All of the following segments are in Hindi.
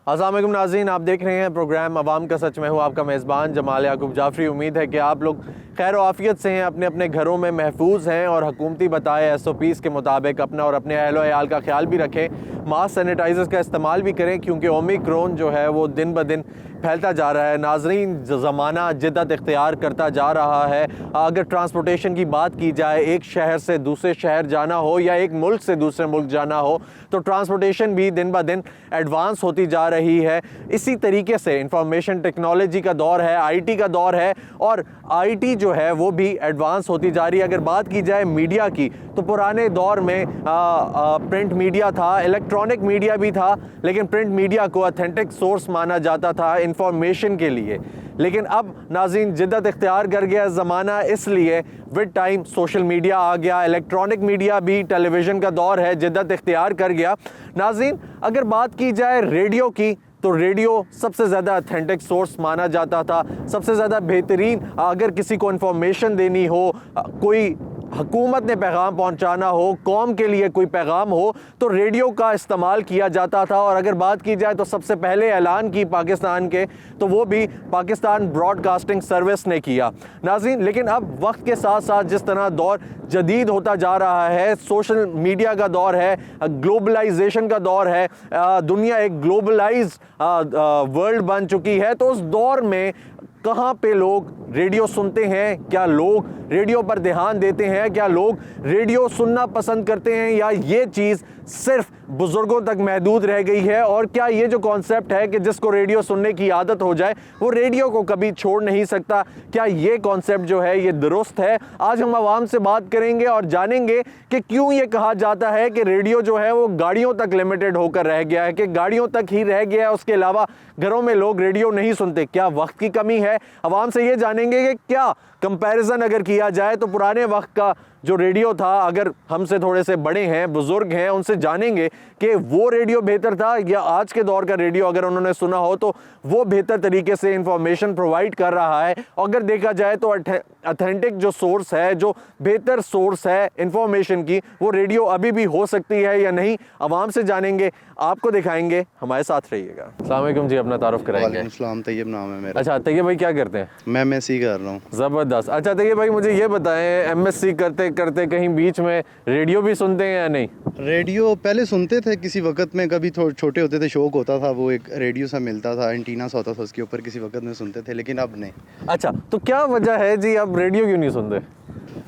अस्सलाम वालेकुम नाज़रीन, आप देख रहे हैं प्रोग्राम अवाम का सच। मैं हूँ आपका मेज़बान जमाल याकूब जाफरी। उम्मीद है कि आप लोग खैर व आफ़ियत से हैं, अपने अपने घरों में महफूज हैं और हुकूमती बताए SOPs के मुताबिक अपना और अपने अहल व अयाल का ख्याल भी रखें। मास्क सैनिटाइज़र्स का इस्तेमाल भी करें क्योंकि ओमिक्रॉन जो है वो दिन ब दिन फैलता जा रहा है। नाज़रीन, ज़माना जिद्दत इख्तियार करता जा रहा है। अगर ट्रांसपोर्टेशन की बात की जाए, एक शहर से दूसरे शहर जाना हो या एक मुल्क से दूसरे मुल्क जाना हो तो ट्रांसपोर्टेशन भी दिन ब दिन एडवांस होती जा रही है। इसी तरीके से इंफॉर्मेशन टेक्नोलॉजी का दौर है, IT का दौर है और IT जो है वो भी एडवांस होती जा रही है। अगर बात की जाए मीडिया की तो पुराने दौर में प्रिंट मीडिया था, इलेक्ट्रॉनिक मीडिया भी था, लेकिन प्रिंट मीडिया को ऑथेंटिक सोर्स माना जाता था इंफॉर्मेशन के लिए। लेकिन अब नाज़रीन जिद्दत इख्तियार कर गया ज़माना, इसलिए विद टाइम सोशल मीडिया आ गया, इलेक्ट्रॉनिक मीडिया भी, टेलीविज़न का दौर है, जिद्दत इख्तियार कर गया। नाज़रीन, अगर बात की जाए रेडियो की तो रेडियो सबसे ज़्यादा ऑथेंटिक सोर्स माना जाता था, सबसे ज़्यादा बेहतरीन। अगर किसी को इन्फॉर्मेशन देनी हो, कोई हुकूमत ने पैगाम पहुंचाना हो, कौम के लिए कोई पैगाम हो, तो रेडियो का इस्तेमाल किया जाता था। और अगर बात की जाए तो सबसे पहले ऐलान की पाकिस्तान के तो वो भी पाकिस्तान ब्रॉडकास्टिंग सर्विस ने किया। नाज़रीन, लेकिन अब वक्त के साथ साथ जिस तरह दौर जदीद होता जा रहा है, सोशल मीडिया का दौर है, ग्लोबलाइजेशन का दौर है, दुनिया एक ग्लोबलाइज वर्ल्ड बन चुकी है, तो उस दौर में कहाँ पे लोग रेडियो सुनते हैं? क्या लोग रेडियो पर ध्यान देते हैं? क्या लोग रेडियो सुनना पसंद करते हैं या ये चीज़ सिर्फ बुज़ुर्गों तक महदूद रह गई है? और क्या ये जो कॉन्सेप्ट है कि जिसको रेडियो सुनने की आदत हो जाए वो रेडियो को कभी छोड़ नहीं सकता, क्या ये कॉन्सेप्ट जो है ये दुरुस्त है? आज हम आवाम से बात करेंगे और जानेंगे कि क्यों ये कहा जाता है कि रेडियो जो है वो गाड़ियों तक लिमिटेड होकर रह गया है, कि गाड़ियों तक ही रह गया है, उसके अलावा घरों में लोग रेडियो नहीं सुनते। क्या वक्त की कमी है? आवाम से ये जानेंगे कि क्या कंपैरिजन अगर किया जाए तो पुराने वक्त का जो रेडियो था, अगर हमसे थोड़े से बड़े हैं, बुजुर्ग हैं, उनसे जानेंगे कि वो रेडियो बेहतर था या आज के दौर का रेडियो अगर उन्होंने सुना हो तो वो बेहतर तरीके से इंफॉर्मेशन प्रोवाइड कर रहा है। अगर देखा जाए तो ऑथेंटिक जो सोर्स है, जो बेहतर सोर्स है इंफॉर्मेशन की, वो रेडियो अभी भी हो सकती है या नहीं, आवाम से जानेंगे, आपको दिखाएंगे। हमारे साथ रहिएगा। अस्सलाम वालेकुम जी, अपना तारुफ कराएंगे। वालेकुम, तैयब नाम है मेरा। अच्छा तैयब भाई, क्या करते हैं? मैं MSc कर रहा हूँ। ज़बरदस्त। अच्छा तैयब भाई, मुझे ये बताएं, MSc करते करते कहीं बीच में रेडियो भी सुनते हैं या नहीं? रेडियो पहले सुनते थे किसी वक्त में, कभी छोटे होते थे, शौक होता था, वो एक रेडियो सा मिलता था, एंटीना सा होता था, उसके ऊपर किसी वक्त में सुनते थे, लेकिन अब नहीं। अच्छा, तो क्या वजह है जी अब रेडियो क्यों नहीं सुनते?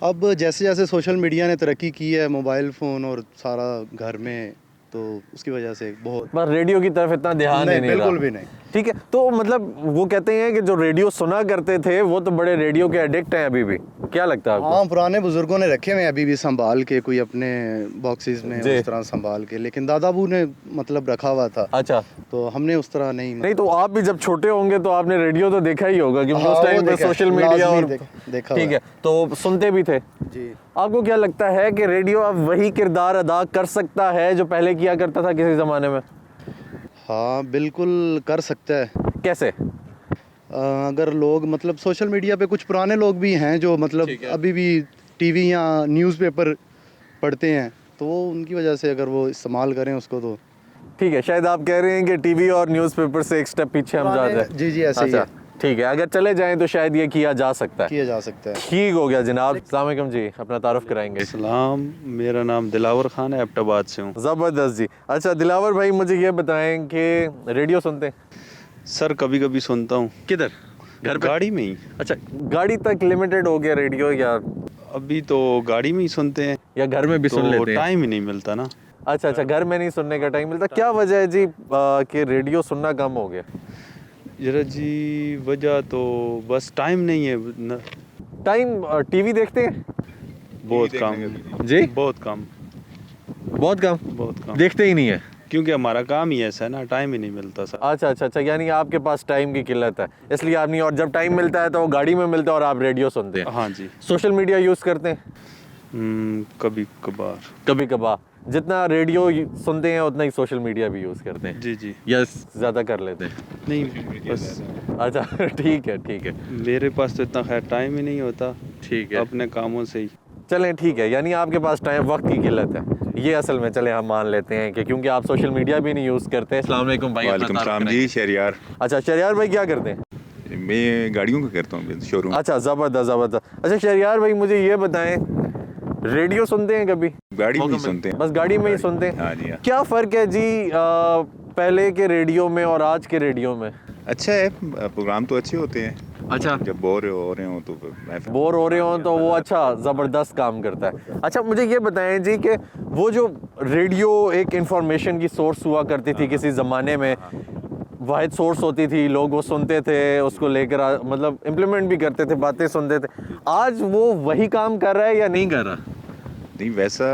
अब जैसे जैसे सोशल मीडिया ने तरक्की की है, मोबाइल फ़ोन और सारा घर में, तो उसकी वजह से बहुत बस रेडियो की तरफ इतना ध्यान नहीं रहा। बिल्कुल भी नहीं। ठीक है, तो मतलब वो कहते हैं कि जो रेडियो सुना करते थे वो तो बड़े रेडियो के एडिक्ट हैं अभी भी। क्या लगता है आपको? हाँ, पुराने बुजुर्गों ने रखे हुए अभी भी संभाल के, कोई अपने बॉक्सेस में उस तरह संभाल के, लेकिन दादाबू ने मतलब रखा हुआ था। अच्छा, तो हमने उस तरह नहीं। तो आप भी जब छोटे होंगे तो आपने रेडियो तो देखा ही होगा क्योंकि उस टाइम पे सोशल मीडिया और देखा। ठीक है, तो सुनते भी थे जी। आपको क्या लगता है कि रेडियो अब वही किरदार अदा कर सकता है जो पहले किया करता था किसी ज़माने में? हाँ, बिल्कुल कर सकता है। कैसे? अगर लोग मतलब सोशल मीडिया पे कुछ पुराने लोग भी हैं जो मतलब अभी भी टीवी या न्यूज़पेपर पढ़ते हैं, तो वो उनकी वजह से अगर वो इस्तेमाल करें उसको तो ठीक है। शायद आप कह रहे हैं कि टीवी और न्यूज़पेपर से एक स्टेप पीछे हम जा रहे हैं। जी ऐसे ही है। ठीक है, अगर चले जाएं तो शायद ये किया जा सकता है। ठीक हो गया जनाब। अस्सलाम वालेकुम जी, अपना तारुफ कराएंगे। सलाम, मेरा नाम दिलावर खान है, एबटाबाद से हूँ। ज़बरदस्त जी। अच्छा दिलावर भाई, मुझे ये बताएं कि रेडियो सुनते हैं? सर कभी कभी सुनता हूँ। किधर? घर पे? गाड़ी में ही। अच्छा, गाड़ी तक लिमिटेड हो गया रेडियो या अभी तो गाड़ी में ही सुनते हैं, या घर में भी तो सुन लेते हैं? टाइम ही नहीं मिलता ना। अच्छा, घर में नहीं सुनने का टाइम मिलता। क्या वजह है जी कि रेडियो सुनना कम हो गया? जरा जी वजह तो बस टाइम नहीं है न। टाइम टीवी देखते हैं? बहुत कम जी, बहुत कम देखते ही नहीं है क्योंकि हमारा काम ही ऐसा है ना, टाइम ही नहीं मिलता सर। अच्छा, यानी आपके पास टाइम की किल्लत है, इसलिए आप नहीं, और जब टाइम मिलता है तो वो गाड़ी में मिलता है और आप रेडियो सुनते हैं। हाँ जी। सोशल मीडिया यूज़ करते हैं? कभी कभार। जितना रेडियो सुनते हैं उतना ही सोशल मीडिया भी यूज़ करते हैं? जी। यस, ज़्यादा कर लेते हैं? नहीं बस। अच्छा ठीक है। मेरे पास तो इतना खैर टाइम ही नहीं होता। ठीक है, अपने कामों से ही। चलें ठीक है, यानी आपके पास टाइम वक्त की किल्लत है, ये असल में चले हम मान लेते हैं कि क्योंकि आप सोशल मीडिया भी नहीं यूज़ करते। अस्सलाम वालेकुम भाई। वालेकुम सलाम जी, शहरियार। अच्छा शहरियार भाई क्या करते हैं? मैं गाड़ियों का करता हूँ, शोरूम। अच्छा ज़बरदस्त ज़बरदस्त। अच्छा शहरियार भाई मुझे ये बताएं, रेडियो सुनते हैं कभी? गाड़ी में ही सुनते हैं। बस गाड़ी में ही सुनते हैं? हाँ जी हाँ। क्या फ़र्क है जी पहले के रेडियो में और आज के रेडियो में? अच्छा है, प्रोग्राम तो अच्छे होते हैं। अच्छा, जब बोर हो रहे हो तो बोर हो रहे हो तो वो अच्छा ज़बरदस्त काम करता है। अच्छा मुझे ये बताएं जी कि वो जो रेडियो एक इंफॉर्मेशन की सोर्स हुआ करती थी किसी ज़माने में, वाहिद सोर्स होती थी, लोग वो सुनते थे, उसको लेकर मतलब इम्प्लीमेंट भी करते थे, बातें सुनते थे। आज वो वही काम कर रहा है या नहीं कर रहा? नहीं वैसा,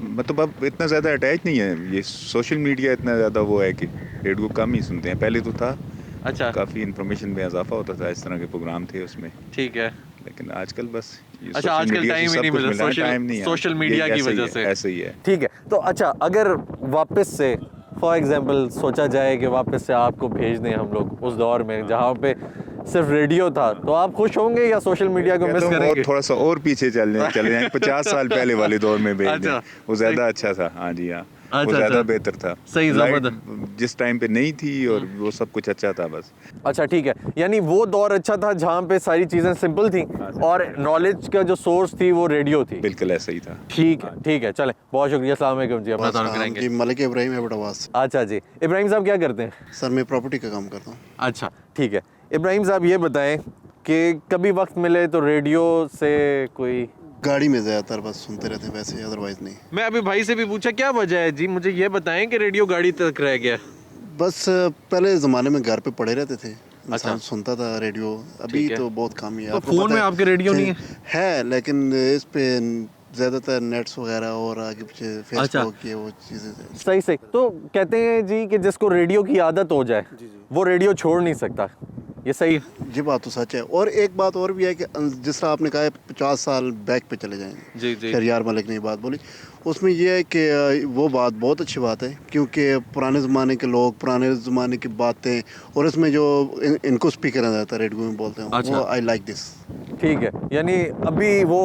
मतलब अब इतना ज़्यादा अटैच नहीं है, ये सोशल मीडिया इतना ज़्यादा वो है कि रेडियो कम ही सुनते हैं। पहले तो था, अच्छा काफ़ी इन्फॉर्मेशन में इजाफा होता था, इस तरह के प्रोग्राम थे उसमें, ठीक है। लेकिन आजकल बस ये अच्छा, सोशल आजकल मीडिया से टाइम ही सब नहीं कुछ मिला, मिलता है, टाइम नहीं है। सोशल मीडिया ये की ऐसे ही वजह है, से ऐसे ही है। ठीक है। तो अच्छा अगर वापस से फॉर एग्जांपल सोचा जाए कि वापस से आपको भेज दें हम लोग उस दौर में जहाँ पे सिर्फ रेडियो था, तो आप खुश होंगे या सोशल मीडिया को मिस कहता हूँ करेंगे? और थोड़ा सा और पीछे चले जाएं 50 साल पहले वाले दौर में भेज दें, अच्छा, वो ज़्यादा अच्छा था। हाँ जी हाँ, अच्छा, वो ज़्यादा अच्छा। बेहतर था। सही, लाइट ज़बरदस्त। जिस टाइम पे नहीं थी और वो सब कुछ अच्छा था बस। अच्छा ठीक है, यानी वो दौर अच्छा था जहाँ पे सारी चीज़ें सिंपल थी और नॉलेज का जो सोर्स थी वो रेडियो थी। बिल्कुल ऐसा ही था। ठीक है चलें, बहुत शुक्रिया। अस्सलाम वालेकुम जी, अपना तारुफ कराएंगे। जी मलिक इब्राहिम एबटावास। अच्छा जी, इब्राहिम साहब क्या करते हैं? सर मैं प्रॉपर्टी का काम करता हूँ। अच्छा ठीक है, इब्राहिम साहब ये बताएं कि कभी वक्त मिले तो रेडियो से कोई गाड़ी में ज़्यादातर बस सुनते रहते हैं, वैसे अदरवाइज़ नहीं। मैं अभी भाई से भी पूछा क्या वजह है जी, मुझे ये बताएं कि रेडियो गाड़ी तक रह गया। बस पहले ज़माने में घर पे पड़े रहते थे, अच्छा। इंसान सुनता था रेडियो। अभी ठीक है। तो बहुत कम ही है। तो आपको फ़ोन पता में है आपके रेडियो नहीं है, लेकिन इस पे ज़्यादातर नेट्स वगैरह और आगे पीछे अच्छा। फेसबुक ये वो चीज़ें। सही सही। तो कहते हैं जी कि जिसको रेडियो की आदत हो जाए वो रेडियो छोड़ नहीं सकता, ये सही है? ये बात तो सच है। और एक बात और भी है कि जिस तरह आपने कहा है 50 साल बैक पे चले जाएंगे, जी जी। शहरियार मलिक ने ये बात बोली, उसमें यह है कि वो बात बहुत अच्छी बात है, क्योंकि पुराने ज़माने के लोग, पुराने ज़माने की बातें, और इसमें जो इनको स्पीकर आ जाता है रेडियो में बोलते हैं, अच्छा। वो आई लाइक दिस। ठीक है, यानी अभी वो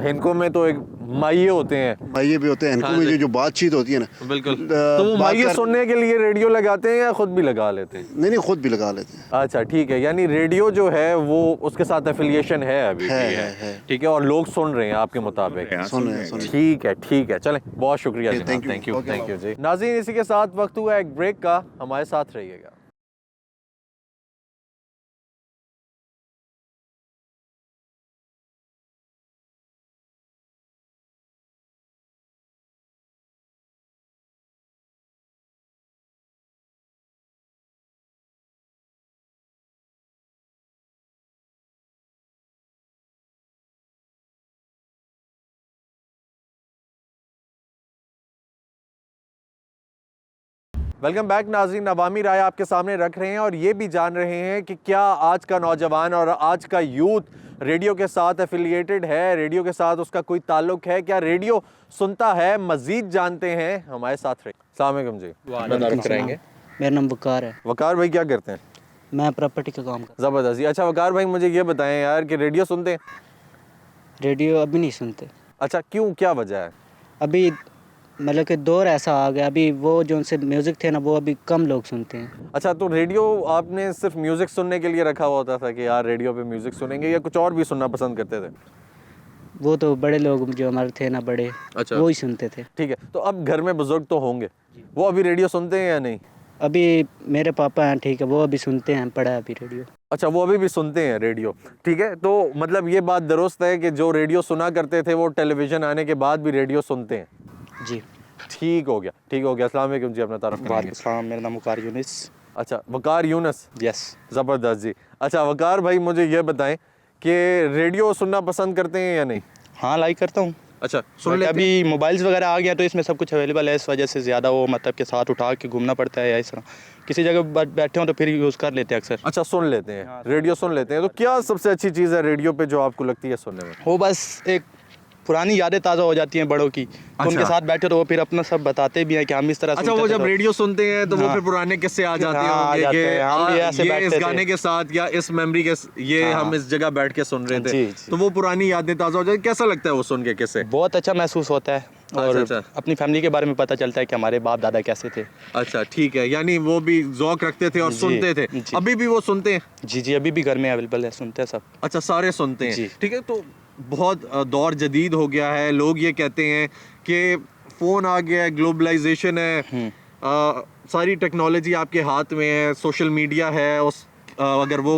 हिनको में तो एक माइये होते हैं, माइये भी होते हैं इनको हाँ में, जी। जो बातचीत होती है ना, बिल्कुल, अ, तो वो बात माइये कर- सुनने के लिए रेडियो लगाते हैं या खुद भी लगा लेते हैं? नहीं खुद भी लगा लेते हैं। अच्छा ठीक है, यानी रेडियो जो है वो उसके साथ एफिलिएशन है अभी भी है। ठीक है, और लोग सुन रहे हैं आपके मुताबिक। हाँ, सुन रहे हैं, सुन सुन रहे हैं। ठीक है चलें, बहुत शुक्रिया Okay, thank you. Thank you Okay, thank you जी। नाज़रीन इसी के साथ वक्त हुआ एक ब्रेक का, हमारे साथ रहिएगा। वेलकम बैक नाज़रीन, अवामी राय आपके सामने रख रहे हैं और ये भी जान रहे हैं कि क्या आज का नौजवान और आज का यूथ रेडियो के साथ एफिलिएटेड है, रेडियो के साथ उसका कोई ताल्लुक है, क्या रेडियो सुनता है? मज़ीद जानते हैं, हमारे साथ रहिए। अस्सलाम वालेकुम जी, तारुफ कराएंगे। मेरा नाम वकार है, वकार भाई क्या करते हैं? मैं प्रॉपर्टी का काम करता ज़बरदस्त जी। अच्छा वकार भाई मुझे ये बताएं यार कि रेडियो सुनते हैं? हूँ। रेडियो अभी नहीं सुनते, अच्छा क्यों, क्या वजह है? अभी मतलब कि दौर ऐसा आ गया, अभी वो जो उनसे म्यूज़िक थे ना वो अभी कम लोग सुनते हैं। अच्छा तो रेडियो आपने सिर्फ म्यूज़िक सुनने के लिए रखा हुआ होता था कि यार रेडियो पे म्यूज़िक सुनेंगे, या कुछ और भी सुनना पसंद करते थे? वो तो बड़े लोग जो हमारे थे ना बड़े, अच्छा। वो ही सुनते थे। ठीक है, तो अब घर में बुजुर्ग तो होंगे, वो अभी रेडियो सुनते हैं या नहीं? अभी मेरे पापा हैं, ठीक है, वो अभी सुनते हैं, पड़ा है अभी रेडियो। अच्छा वो अभी भी सुनते हैं रेडियो, ठीक है। तो मतलब ये बात दुरुस्त है कि जो रेडियो सुना करते थे वो टेलीविज़न आने के बाद भी रेडियो सुनते हैं? जी ठीक हो गया अस्सलाम वालेकुम जी, अपना तारुफ कराएंगे। वालेकुम, मेरा नाम वकार यूनिस। अच्छा वकार यूनस, यस। ज़बरदस्त जी। अच्छा वकार भाई मुझे ये बताएं कि रेडियो सुनना पसंद करते हैं या नहीं? हाँ लाइक करता हूँ। अच्छा सुन Like लेते हैं? अभी मोबाइल्स वगैरह आ गया तो इसमें सब कुछ अवेलेबल है, इस वजह से ज़्यादा वो मतलब के साथ उठा के घूमना पड़ता है, या इस तरह किसी जगह बैठे हो तो फिर यूज़ कर लेते हैं अक्सर। अच्छा सुन लेते हैं, रेडियो सुन लेते हैं। तो क्या सबसे अच्छी चीज़ है रेडियो पे जो आपको लगती है सुनने में? वो बस एक पुरानी यादें ताज़ा हो जाती हैं बड़ों की, तो उनके साथ बैठे तो वो फिर अपना सब बताते भी हैं कि हम इस तरह अच्छा, सुनते वो थे जब तो। रेडियो सुनते हैं तो वो हाँ। फिर पुराने किस्से आ जाते हाँ, आ होंगे जाते कि हैं, हम भी ऐसे ये इस बैठते थे। गाने के साथ या इस मेमोरी के ये हाँ। हम इस जगह बैठ के सुन रहे थे, जी, जी। तो वो पुरानी यादें ताज़ा हो जाती। कैसा लगता है वो सुन के किस्से? बहुत अच्छा महसूस होता है और अच्छा। अपनी फैमिली के बारे में पता चलता है कि हमारे बाप दादा कैसे थे। अच्छा, ठीक है, यानी वो भी ज़ौक रखते थे और जी, सुनते थे। जी। अभी भी वो सुनते हैं? जी जी, अभी भी घर में अवेलेबल है, सुनते हैं सब। अच्छा, सारे सुनते हैं। जी। ठीक है, तो बहुत दौर जदीद हो गया है। लोग ये कहते हैं कि फ़ोन आ गया है, ग्लोबलाइजेशन है, सारी टेक्नोलॉजी आपके हाथ में है, सोशल मीडिया है, अगर वो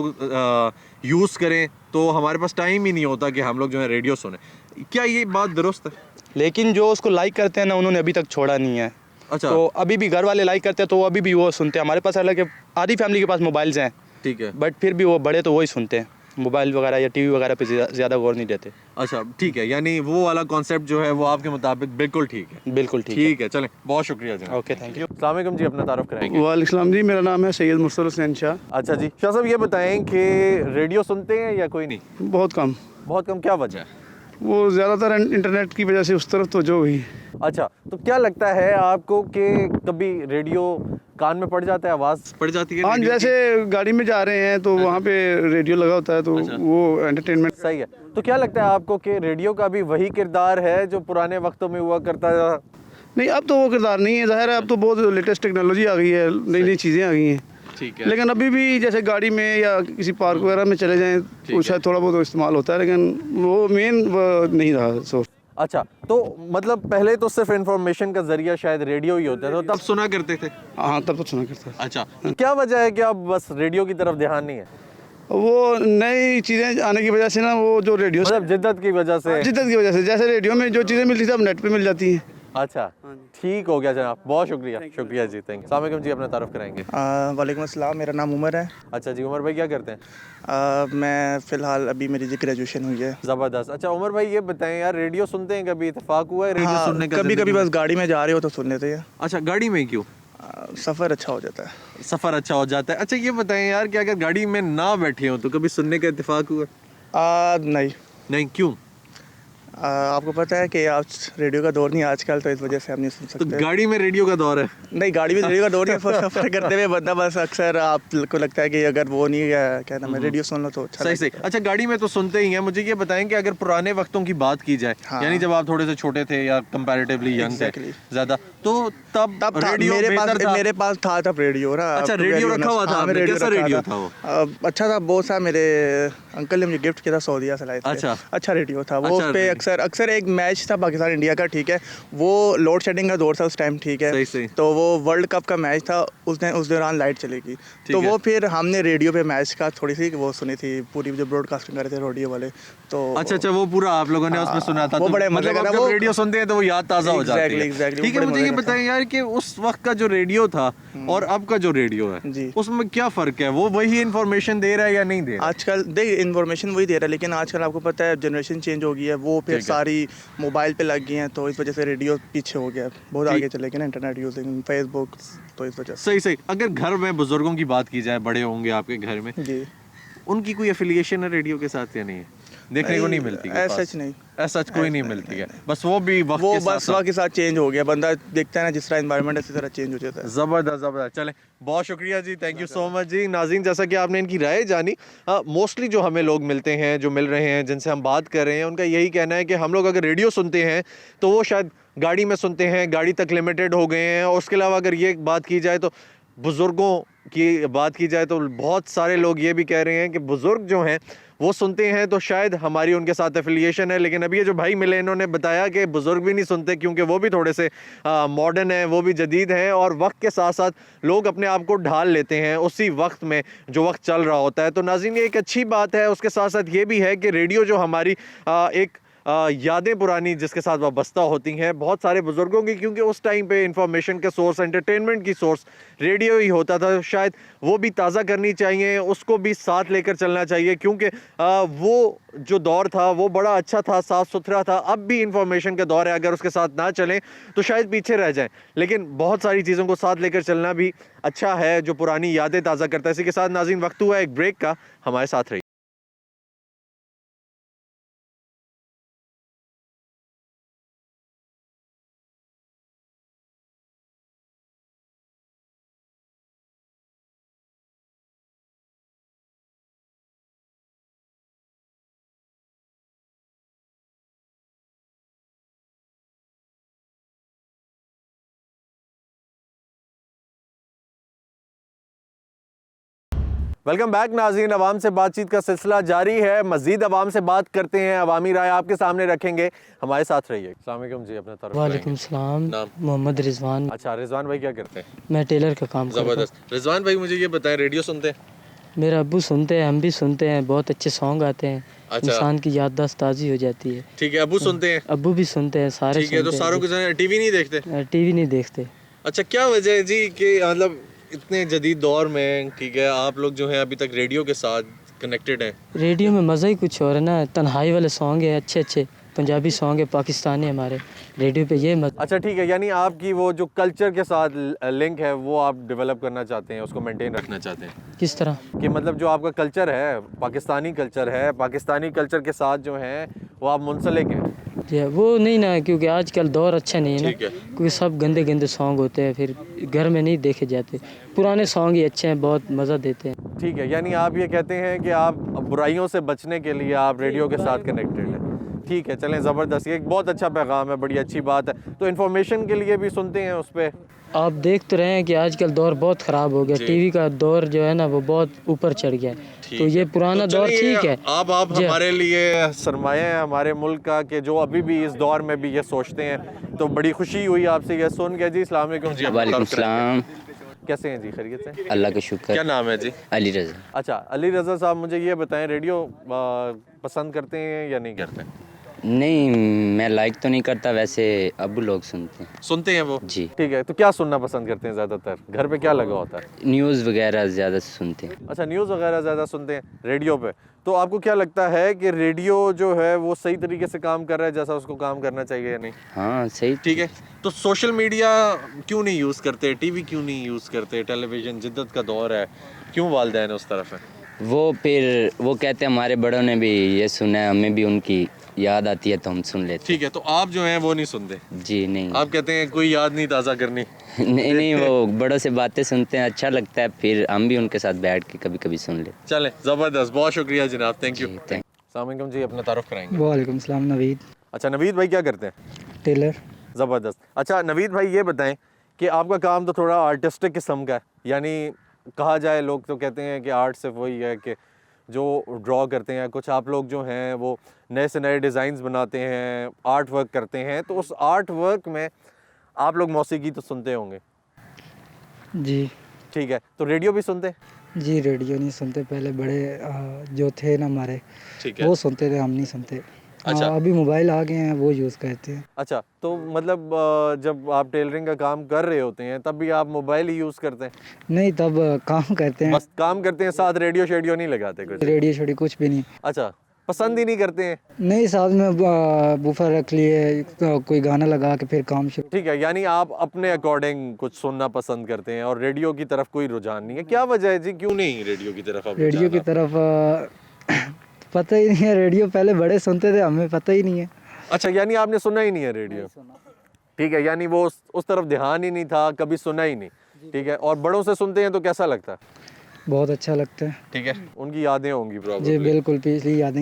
यूज़ करें तो हमारे पास टाइम ही नहीं होता कि हम लोग जो है रेडियो सुने। क्या ये बात दुरुस्त है? लेकिन जो उसको लाइक करते हैं ना, उन्होंने अभी तक छोड़ा नहीं है। अच्छा। तो अभी भी घर वाले लाइक करते हैं तो अभी भी वो सुनते हैं। हमारे पास हालांकि आधी फैमिली के पास मोबाइल्स हैं, ठीक है। बट फिर भी वो बड़े तो वही सुनते हैं, मोबाइल वगैरह या टीवी वगैरह पे ज़्यादा गौर नहीं देते। अच्छा, ठीक है, यानी वो वाला कॉन्सेप्ट जो है वो आपके मुताबिक बिल्कुल ठीक है। बिल्कुल ठीक ठीक है, चलें, बहुत शुक्रिया जनाब। Okay, thank you. अस्सलाम वालेकुम जी, अपना तारुफ कराएंगे। वालेकुम जी, मेरा नाम है सैयद मुर्सल हुसैन शाह। अच्छा जी, शाह साहब ये बताएं कि रेडियो सुनते हैं या कोई नहीं? बहुत कम। बहुत कम, क्या वजह है? वो ज़्यादातर इंटरनेट की वजह से उस तरफ तो जो हुई। अच्छा, तो क्या लगता है आपको कि कभी रेडियो कान में पड़ जाता है, आवाज़ पड़ जाती है हाँ, रेडियो की? जैसे गाड़ी में जा रहे हैं तो वहाँ पे रेडियो लगा होता है तो वो एंटरटेनमेंट। सही है। तो क्या लगता है आपको कि रेडियो का भी वही किरदार है जो पुराने वक्तों में हुआ करता था? नहीं, अब तो वो किरदार नहीं है, ज़ाहिर है अब तो बहुत लेटेस्ट टेक्नोलॉजी आ गई है, नई नई चीज़ें आ गई हैं। ठीक है। लेकिन अभी भी जैसे गाड़ी में या किसी पार्क वगैरह में चले जाएं तो शायद थोड़ा बहुत इस्तेमाल होता है, लेकिन वो मेन नहीं रहा सोर्स। अच्छा, तो मतलब पहले तो सिर्फ इंफॉर्मेशन का जरिया शायद रेडियो ही होता था, तो तब सुना करते थे? हाँ, तब तो सुना करता था। अच्छा, तो क्या वजह है कि अब बस रेडियो की तरफ ध्यान नहीं है? वो नई चीज़ें आने की वजह से ना, वो जो रेडियो मतलब जिद्दत की वजह से? जिद्दत की वजह से, जैसे रेडियो में जो चीज़ें मिलती थी अब नेट पे मिल जाती हैं। अच्छा, ठीक हो गया जनाब, बहुत शुक्रिया। शुक्रिया जी, थैंक यू। अस्सलाम वालेकुम जी, अपना तारुफ कराएंगे। वालेकुम अस्सलाम, मेरा नाम उमर है। अच्छा जी, उमर भाई क्या करते हैं? मैं फ़िलहाल अभी मेरी जी ग्रेजुएशन हुई है। ज़बरदस्त। अच्छा उमर भाई ये बताएं यार, रेडियो सुनते हैं? कभी इत्तेफाक हुआ है रेडियो सुनने का? कभी कभी ज़िंदगी में? बस गाड़ी में जा रहे हो तो सुन लेते हैं। अच्छा, गाड़ी में क्यों? सफ़र अच्छा हो जाता है। सफ़र अच्छा हो जाता है। अच्छा ये बताएं यार कि अगर गाड़ी में ना बैठे हो तो कभी सुनने का इत्तेफाक हुआ? नहीं। नहीं, क्यों? आपको पता है कि आज रेडियो का दौर नहीं है आजकल, तो इस वजह से हम नहीं सुन तो सकते। गाड़ी में रेडियो का दौर है? नहीं, गाड़ी में रेडियो का दौर नहीं है। सफ़र करते हुए बंदा बस अक्सर आपको लगता है कि अगर वो नहीं है, क्या नाम है, रेडियो सुन लो तो अच्छा सही सही। लगता है। अच्छा, गाड़ी में तो सुनते ही हैं। मुझे ये बताएं कि अगर पुराने वक्तों की बात की जाए, हाँ। यानी जब आप थोड़े से छोटे थे या कंपैरेटिवली यंग थे Exactly. ज़्यादा, तो तब तब था, रेडियो बेहतर था? मेरे पास था तब रेडियो ना। अच्छा, to be रेडियो very रखा हुआ honest। था हाँ, मैं आपने? कैसा रखा रेडियो था वो? अच्छा था, बहुत सा। मेरे अंकल ने मुझे गिफ्ट किया था, सऊदीया से लाए थे। अच्छा रेडियो था वो। अच्छा, उस पे अक्सर एक मैच था पाकिस्तान इंडिया का, ठीक है, वो लोड शेडिंग का दौर था उस टाइम, ठीक है। सही सही। तो वो वर्ल्ड कप का मैच था, उस दौरान लाइट चलेगी, तो है। वो फिर हमने रेडियो पे मैच का थोड़ी सी वो सुनी थी, पूरी जो ब्रॉडकास्टिंग कर रहे थे रेडियो वाले। तो अच्छा, वो पूरा आप लोगों ने उसमें सुना था? वो तो बड़े मजे मतलब का आप था जब वो। रेडियो सुनते हैं तो वो याद ताज़ा हो जाती है। Exactly, ठीक है, बड़े मुझे ये मजे का था। बताएं यार कि उस वक्त का जो रेडियो था और अब का जो रेडियो है, जी। उसमें क्या फ़र्क है? वो वही इन्फॉर्मेशन दे रहा है या नहीं दे रहा? आजकल देख, इन्फॉर्मेशन वही दे रहा है, लेकिन आजकल आपको पता है जनरेशन चेंज हो गई है, वो फिर ठीक है। सारी मोबाइल पे लग गई हैं, तो इस वजह से रेडियो पीछे हो गया, बहुत ठीक। आगे चले गए ना, इंटरनेट यूजिंग, फेसबुक, तो इस वजह से। सही सही। अगर घर में बुजुर्गों की बात की जाए, बड़े होंगे आपके घर में, जी, उनकी कोई एफिलिएशन है रेडियो के साथ या नहीं है? देखने को नहीं मिलती? ऐसा सच नहीं। ऐसा कोई नहीं मिलती है, बस वो भी वक्त वो के बस साथ वक्त के साथ चेंज हो गया, बंदा देखता है ना जिस तरह एनवायरनमेंट इसी तरह चेंज हो जाता है। ज़बरदस्त ज़बरदस्त। चलें, बहुत शुक्रिया जी, थैंक यू सो मच जी। नाज़रीन, जैसा कि आपने इनकी राय जानी, मोस्टली जो हमें लोग मिलते हैं, जो मिल रहे हैं, जिनसे हम बात कर रहे हैं, उनका यही कहना है कि हम लोग अगर रेडियो सुनते हैं तो वो शायद गाड़ी में सुनते हैं, गाड़ी तक लिमिटेड हो गए हैं। और उसके अलावा अगर ये बात की जाए तो बुज़ुर्गों की बात की जाए तो बहुत सारे लोग ये भी कह रहे हैं कि बुज़ुर्ग जो हैं वो सुनते हैं, तो शायद हमारी उनके साथ एफिलिएशन है। लेकिन अभी ये जो भाई मिले, इन्होंने बताया कि बुज़ुर्ग भी नहीं सुनते, क्योंकि वो भी थोड़े से मॉडर्न हैं, वो भी जदीद हैं, और वक्त के साथ साथ लोग अपने आप को ढाल लेते हैं उसी वक्त में जो वक्त चल रहा होता है। तो नाज़रीन, ये एक अच्छी बात है। उसके साथ साथ ये भी है कि रेडियो जो हमारी एक यादें पुरानी जिसके साथ वाबस्ता होती हैं बहुत सारे बुज़ुर्गों की, क्योंकि उस टाइम पे इंफॉर्मेशन के सोर्स, एंटरटेनमेंट की सोर्स रेडियो ही होता था, शायद वो भी ताज़ा करनी चाहिए, उसको भी साथ लेकर चलना चाहिए, क्योंकि वो जो दौर था वो बड़ा अच्छा था, साफ़ सुथरा था। अब भी इंफॉर्मेशन का दौर है, अगर उसके साथ ना चलें तो शायद पीछे रह जाएं, लेकिन बहुत सारी चीज़ों को साथ लेकर चलना भी अच्छा है, जो पुरानी यादें ताज़ा करता है। इसी के साथ नाज़रीन, वक्त हुआ एक ब्रेक का, हमारे साथ रहिए। वेलकम बैक नाज़रीन, अवाम से बातचीत का सिलसिला जारी है। मज़ीद अवाम से बात करते हैं, अवामी राय आपके सामने रखेंगे, हमारे साथ रहिए। अस्सलाम वालेकुम जी, अपना तरफ वालेकुम सलाम। नाम? मोहम्मद रिजवान। अच्छा, रिजवान भाई क्या करते हैं? मैं टेलर का काम करता हूँ। ज़बरदस्त। रिजवान भाई मुझे ये बताएं, रेडियो सुनते हैं? मेरा अब्बू सुनते हैं, हम भी सुनते हैं, बहुत अच्छे सॉन्ग आते हैं। अच्छा। इंसान की याददाश्त ताज़ी हो जाती है। ठीक है, अबू सुनते हैं? अब्बू भी सुनते हैं, सारे ठीक है, तो सारों के टीवी नहीं देखते? टीवी नहीं देखते। अच्छा, क्या वजह है जी कि मतलब इतने जदीद दौर में, ठीक है, आप लोग जो हैं अभी तक रेडियो के साथ कनेक्टेड हैं? रेडियो में मज़ा ही कुछ और है ना, तन्हाई वाले सॉन्ग है, अच्छे अच्छे पंजाबी सॉन्ग है, पाकिस्तानी हमारे रेडियो पे ये मज़ा। अच्छा ठीक है, यानी आपकी वो जो कल्चर के साथ लिंक है वो आप डेवलप करना चाहते हैं, उसको मेंटेन रखना चाहते हैं? किस तरह? कि मतलब जो आपका कल्चर है, पाकिस्तानी कल्चर के साथ जो है वो आप मुंसलिक हैं? जी वो नहीं ना, क्योंकि आजकल दौर अच्छा नहीं है ना, ठीक है। क्योंकि सब गंदे गंदे सॉन्ग होते हैं, फिर घर में नहीं देखे जाते। पुराने सॉन्ग ही अच्छे हैं, बहुत मज़ा देते हैं। ठीक है, यानी आप ये कहते हैं कि आप बुराइयों से बचने के लिए आप रेडियो के साथ कनेक्टेड हैं। ठीक है, चलें, ज़बरदस्त, ये एक बहुत अच्छा पैगाम है, बड़ी अच्छी बात है। तो इन्फॉर्मेशन के लिए भी सुनते हैं उस पर? आप देख तो रहे हैं कि आजकल दौर बहुत ख़राब हो गया, टीवी का दौर जो है ना वो बहुत ऊपर चढ़ गया है। तो ये पुराना दौर ठीक है। आप हमारे लिए सरमाया है हमारे मुल्क का, कि जो अभी भी इस दौर में भी ये सोचते हैं, तो बड़ी खुशी हुई आपसे ये सुन के जी। अस्सलाम वालेकुम जी। वालेकुम सलाम। कैसे हैं जी, खैरियत से? अल्लाह का शुक्र। क्या नाम है जी? अली रज़ा। अच्छा, अली रज़ा साहब, मुझे ये बताएं, रेडियो पसंद करते हैं या नहीं करते? नहीं, मैं लाइक तो नहीं करता, वैसे अबू लोग सुनते हैं वो? जी। ठीक है, तो क्या सुनना पसंद करते हैं ज़्यादातर? घर पे क्या लगा होता है? न्यूज़ वगैरह ज़्यादा सुनते हैं। अच्छा, न्यूज़ वगैरह ज़्यादा सुनते हैं रेडियो पे। तो आपको क्या लगता है कि रेडियो जो है वो सही तरीके से काम कर रहा है जैसा उसको काम करना चाहिए या नहीं? हाँ सही। ठीक है, तो सोशल मीडिया क्यों नहीं यूज़ करते, टीवी क्यों नहीं यूज़ करते, टेलीविज़न जिद्दत का दौर है, क्यों वालिदैन उस तरफ है? वो फिर वो कहते हैं हमारे बड़ों ने भी ये सुना है, हमें भी उनकी याद आती है तो हम सुन लेते। ठीक है, तो आप जो हैं वो नहीं सुनते? जी नहीं। आप कहते हैं कोई याद नहीं ताज़ा करनी? नहीं, वो बड़ों से बातें सुनते हैं, अच्छा लगता है, फिर हम भी उनके साथ बैठ के कभी कभी सुन लेते। चलें, ज़बरदस्त, बहुत शुक्रिया जनाब, थैंक यू। जी, अस्सलाम वालेकुम जी, अपना तारुफ कराएंगे? वालेकुम सलाम। नवीद। अच्छा, नवीद भाई क्या करते हैं? टेलर। ज़बरदस्त। अच्छा नवीद भाई, ये बताएं कि आपका काम तो थोड़ा आर्टिस्टिक किस्म का है, यानी कहा जाए, लोग तो कहते हैं कि आर्ट सिर्फ वही है कि जो ड्रॉ करते हैं, कुछ आप लोग जो हैं वो नए से नए डिज़ाइंस बनाते हैं, आर्ट वर्क करते हैं, तो उस आर्ट वर्क में आप लोग मौसीकी तो सुनते होंगे? जी। ठीक है, तो रेडियो भी सुनते हैं? जी रेडियो नहीं सुनते, पहले बड़े जो थे ना हमारे, ठीक है। वो सुनते थे, हम नहीं सुनते। अच्छा। अभी मोबाइल आ गए हैं, वो यूज़ करते हैं। अच्छा, तो मतलब जब आप टेलरिंग का काम कर रहे होते हैं तब भी आप मोबाइल ही यूज़ करते हैं? नहीं, तब काम करते हैं। बस काम करते हैं, साथ रेडियो शेडियो नहीं लगाते कुछ? रेडियो शेडियो कुछ भी नहीं। अच्छा, पसंद ही नहीं करते हैं? नहीं, साथ में बूफर रख लिए, कोई गाना लगा के फिर काम शुरू। ठीक है, यानी आप अपने अकॉर्डिंग कुछ सुनना पसंद करते हैं और रेडियो की तरफ कोई रुझान नहीं है। क्या वजह है जी, क्यों नहीं रेडियो की तरफ आप रेडियो की तरफ पता ही नहीं है, रेडियो पहले बड़े सुनते थे, हमें पता ही नहीं है। अच्छा, यानी आपने सुना ही नहीं है रेडियो? ठीक है, यानी वो उस तरफ ध्यान ही नहीं था, कभी सुना ही नहीं। ठीक है, और बड़ों से सुनते हैं तो कैसा लगता है? बहुत अच्छा लगता है। ठीक है, उनकी यादें होंगी जी प्रॉब्लम। बिल्कुल, पिछली यादें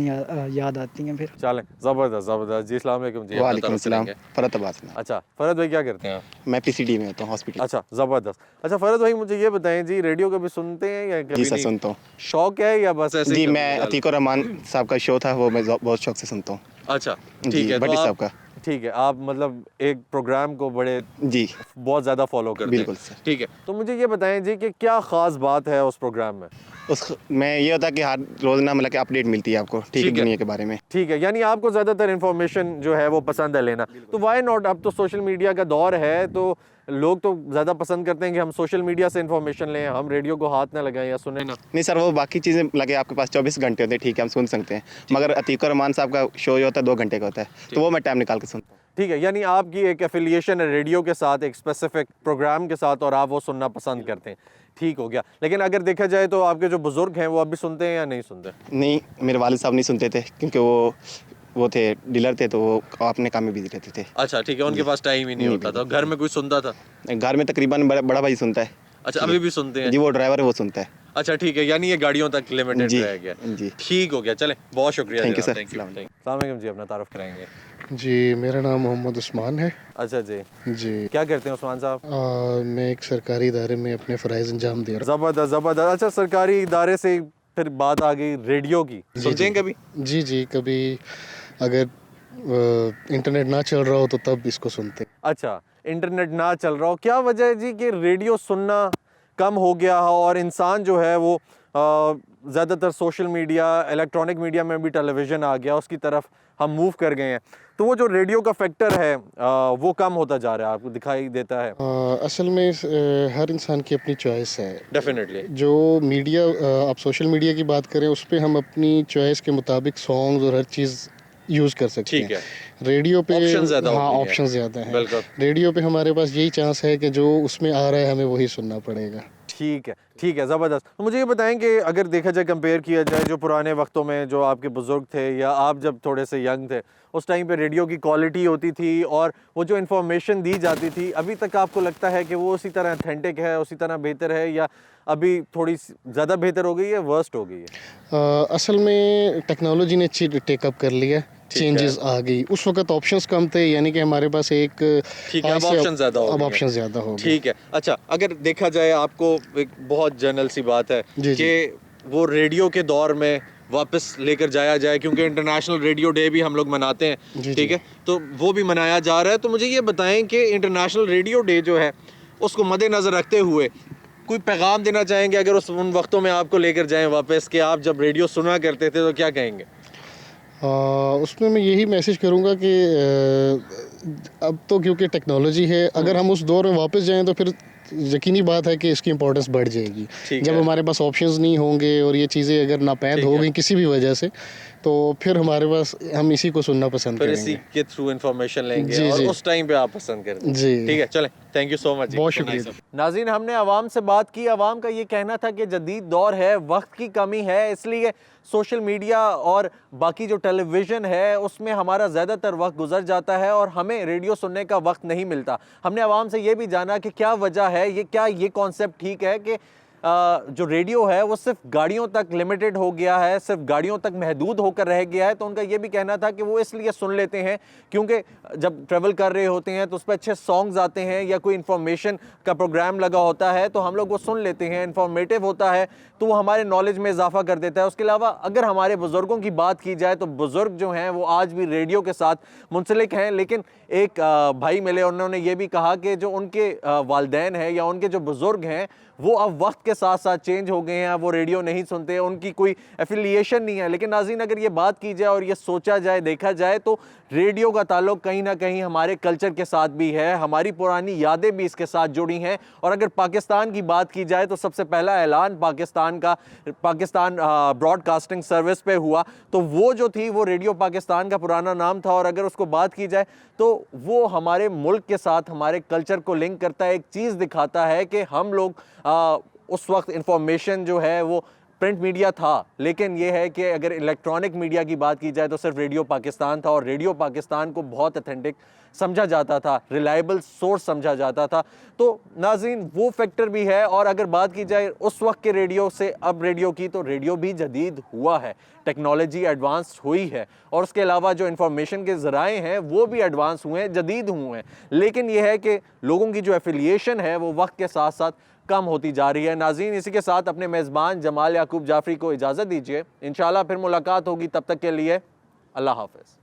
याद आती हैं फिर। चलें, ज़बरदस्त ज़बरदस्त जी। अस्सलाम वालेकुम जी। वालेकुम सलाम। फरत अब्बास। अच्छा, फरद भाई क्या करते हैं आप? मैं पीसीडी में होता हूँ, हॉस्पिटल। अच्छा, ज़बरदस्त। अच्छा फरद भाई, मुझे ये बताएं जी, रेडियो कभी सुनते हैं या कभी जी सर, नहीं? सुनता हूँ। शौक है या बस ऐसे ही जी, कभी मैं कभार? अतीक और रहमान साहब का शो था, वो मैं बहुत शौक से सुनता हूँ। अच्छा, ठीक जी, है, तो भट्टी साहब आप का। ठीक है, आप मतलब एक प्रोग्राम को बड़े जी बहुत ज़्यादा फॉलो करते हैं? बिल्कुल सर। ठीक है, तो मुझे ये बताएं जी कि क्या ख़ास बात है उस प्रोग्राम में? उस में ये होता है कि हर रोज़ाना मतलब कि अपडेट मिलती है आपको, ठीक है, दुनिया के बारे में। ठीक है, यानी आपको ज़्यादातर इन्फॉर्मेशन जो है वो पसंद है लेना, तो वाई नॉट? अब तो सोशल मीडिया का दौर है, तो लोग तो ज़्यादा पसंद करते हैं कि हम सोशल मीडिया से इन्फॉर्मेशन लें, हम रेडियो को हाथ ना लगाएं या सुने ना। नहीं सर, वो बाकी चीज़ें लगे आपके पास 24 घंटे होते हैं, ठीक है, हम सुन सकते हैं, मगर अतीक और रहमान साहब का शो जो होता है 2 घंटे का होता है, तो वो मैं टाइम निकाल के सुनता हूँ। ठीक है, यानी आपकी एक एफिलिएशन है रेडियो के साथ, एक स्पेसिफिक प्रोग्राम के साथ, और आप वो सुनना पसंद करते हैं। ठीक हो गया, लेकिन अगर देखा जाए तो आपके जो बुजुर्ग हैं वो अभी सुनते हैं या नहीं सुनते? नहीं, मेरे वालिद साहब नहीं सुनते थे, क्योंकि वो थे डीलर थे, तो वो अपने काम में बिजी रहते थे। अच्छा ठीक है, उनके पास टाइम ही नहीं होता था। घर में कोई सुनता था? घर में तकरीबन बड़ा भाई सुनता है। अच्छा, अभी भी सुनते हैं? जी, वो ड्राइवर है, वो सुनता है। अच्छा ठीक है, यानी ये गाड़ियों तक लिमिटेड जी, रह गया। जी। ठीक हो गया, चले बहुत शुक्रिया। Thank you, जनाब, sir. thank you, अस्सलाम thank you। अस्सलाम वालेकुम जी, अपना तारुफ कराएंगे। जी, मेरा नाम मोहम्मद उस्मान है। अच्छा जी, जी, क्या करते हैं उस्मान साहब? मैं एक सरकारी इदारे में अपने फ़राइज़ अंजाम दे रहा ज़बरदस्त ज़बरदस्त। अच्छा, सरकारी इदारे से फिर बात आ गई रेडियो की, सुनते हैं कभी? हूँ। जी, कभी अगर इंटरनेट ना चल रहा हो तो तब इसको सुनते हैं। अच्छा, इंटरनेट ना चल रहा हो, क्या वजह है जी कि रेडियो सुनना कम हो गया हो और इंसान जो है वो ज़्यादातर सोशल मीडिया, इलेक्ट्रॉनिक मीडिया में भी टेलीविज़न आ गया, उसकी तरफ हम मूव कर गए हैं, तो वो जो रेडियो का फैक्टर है वो कम होता जा रहा है, आपको दिखाई देता है? असल में हर इंसान की अपनी चॉइस है। डेफिनेटली। जो मीडिया आप सोशल मीडिया की बात करें उस पे हम अपनी चॉइस के मुताबिक सॉन्ग्स और हर चीज़ यूज़ कर सकते ठीक हैं। है। रेडियो पे Options ज़्यादा हाँ, होती हैं। ऑप्शन ज़्यादा हैं। बिल्कुल। रेडियो पे हमारे पास यही चांस है कि जो उसमें आ रहा है हमें वही सुनना पड़ेगा। ठीक है, ज़बरदस्त। तो मुझे ये बताएं कि अगर देखा जाए, कंपेयर किया जाए जो पुराने वक्तों में जो आपके बुज़ुर्ग थे या आप जब थोड़े से यंग थे, उस टाइम पे रेडियो की क्वालिटी होती थी और वो जो इन्फॉर्मेशन दी जाती थी, अभी तक आपको लगता है कि वो उसी तरह ऑथेंटिक है, उसी तरह बेहतर है, या अभी थोड़ी ज़्यादा बेहतर हो गई है, वर्स्ट हो गई है? असल में टेक्नोलॉजी ने टेकअप कर लिया, चेंजेस आ गई। उस वक्त ऑप्शंस कम थे, यानी कि हमारे पास एक ठीक है, अब ऑप्शन ज़्यादा हो अब गए हैं। ऑप्शन ज़्यादा हो गए। ठीक है। अच्छा, अगर देखा जाए, आपको एक बहुत जनरल सी बात है जी, कि वो रेडियो के दौर में वापस लेकर जाया जाए, क्योंकि इंटरनेशनल रेडियो डे भी हम लोग मनाते हैं, जी, ठीक है, तो वो भी मनाया जा रहा है। तो मुझे ये बताएं कि इंटरनेशनल रेडियो डे जो है उसको मद्देनज़र रखते हुए कोई पैगाम देना चाहेंगे, अगर उन वक्तों में आपको लेकर जाएं वापस, कि आप जब रेडियो सुना करते थे तो क्या कहेंगे? उसमें मैं यही मैसेज करूँगा कि अब तो क्योंकि टेक्नोलॉजी है, अगर हम उस दौर में वापस जाएं तो फिर यकीनी बात है कि इसकी इंपॉर्टेंस बढ़ जाएगी। ठीक जब है। हमारे पास ऑप्शंस नहीं होंगे और ये चीज़ें अगर नापैद ठीक हो है। गई किसी भी वजह से, तो फिर हमारे पास हम इसी को सुनना पसंद फिर इसी करेंगे। के थ्रू इन्फॉर्मेशन लेंगे जी, और जी। उस टाइम पे आप पसंद करेंगे। जी। ठीक है, चलें, थैंक यू सो मच। बहुत शुक्रिया। नाज़रीन, हमने आवाम से बात की। आवाम का ये कहना था कि जदीद दौर है, वक्त की कमी है, इसलिए सोशल मीडिया और बाकी जो टेलीविज़न है उसमें हमारा ज़्यादातर वक्त गुजर जाता है और हमें रेडियो सुनने का वक्त नहीं मिलता। हमने आवाम से ये भी जाना कि क्या वजह है, ये कॉन्सेप्ट ठीक है कि जो रेडियो है वो सिर्फ गाड़ियों तक लिमिटेड हो गया है, सिर्फ गाड़ियों तक महदूद होकर रह गया है। तो उनका ये भी कहना था कि वो इसलिए सुन लेते हैं क्योंकि जब ट्रैवल कर रहे होते हैं तो उस पर अच्छे सॉन्ग्स आते हैं या कोई इन्फॉर्मेशन का प्रोग्राम लगा होता है तो हम लोग वो सुन लेते हैं, इन्फॉर्मेटिव होता है तो वो हमारे नॉलेज में इजाफा कर देता है। उसके अलावा अगर हमारे बुज़ुर्गों की बात की जाए तो बुज़ुर्ग जो हैं वो आज भी रेडियो के साथ मुंसलिक हैं, लेकिन एक भाई मिले, उन्होंने ये भी कहा कि जो उनके वालिदैन हैं या उनके जो बुज़ुर्ग हैं वो अब वक्त के साथ साथ चेंज हो गए हैं, वो रेडियो नहीं सुनते, उनकी कोई एफिलिएशन नहीं है। लेकिन नाज़रीन, अगर ये बात की जाए और ये सोचा जाए, देखा जाए तो रेडियो का ताल्लुक कहीं ना कहीं हमारे कल्चर के साथ भी है, हमारी पुरानी यादें भी इसके साथ जुड़ी हैं। और अगर पाकिस्तान की बात की जाए तो सबसे पहला ऐलान पाकिस्तान ब्रॉडकास्टिंग सर्विस पे हुआ, तो वो जो थी वो रेडियो पाकिस्तान का पुराना नाम था। और अगर उसको बात की जाए तो वो हमारे मुल्क के साथ हमारे कल्चर को लिंक करता है, एक चीज़ दिखाता है कि हम लोग उस वक्त इंफॉर्मेशन जो है वो प्रिंट मीडिया था, लेकिन ये है कि अगर इलेक्ट्रॉनिक मीडिया की बात की जाए तो सिर्फ रेडियो पाकिस्तान था और रेडियो पाकिस्तान को बहुत ऑथेंटिक समझा जाता था, रिलायबल सोर्स समझा जाता था। तो नाज़रीन, वो फैक्टर भी है। और अगर बात की जाए उस वक्त के रेडियो से अब रेडियो की, तो रेडियो भी जदीद हुआ है, टेक्नोलॉजी एडवांस हुई है और उसके अलावा जो इन्फॉर्मेशन के ज़राए हैं वो भी एडवांस हुए हैं, जदीद हुए हैं। लेकिन ये है कि लोगों की जो एफिलिएशन है वो वक्त के साथ साथ कम होती जा रही है। नाज़रीन, इसी के साथ अपने मेज़बान जमाल याकूब जाफ़री को इजाज़त दीजिए। इंशाल्लाह फिर मुलाकात होगी, तब तक के लिए अल्लाह हाफ़िज़।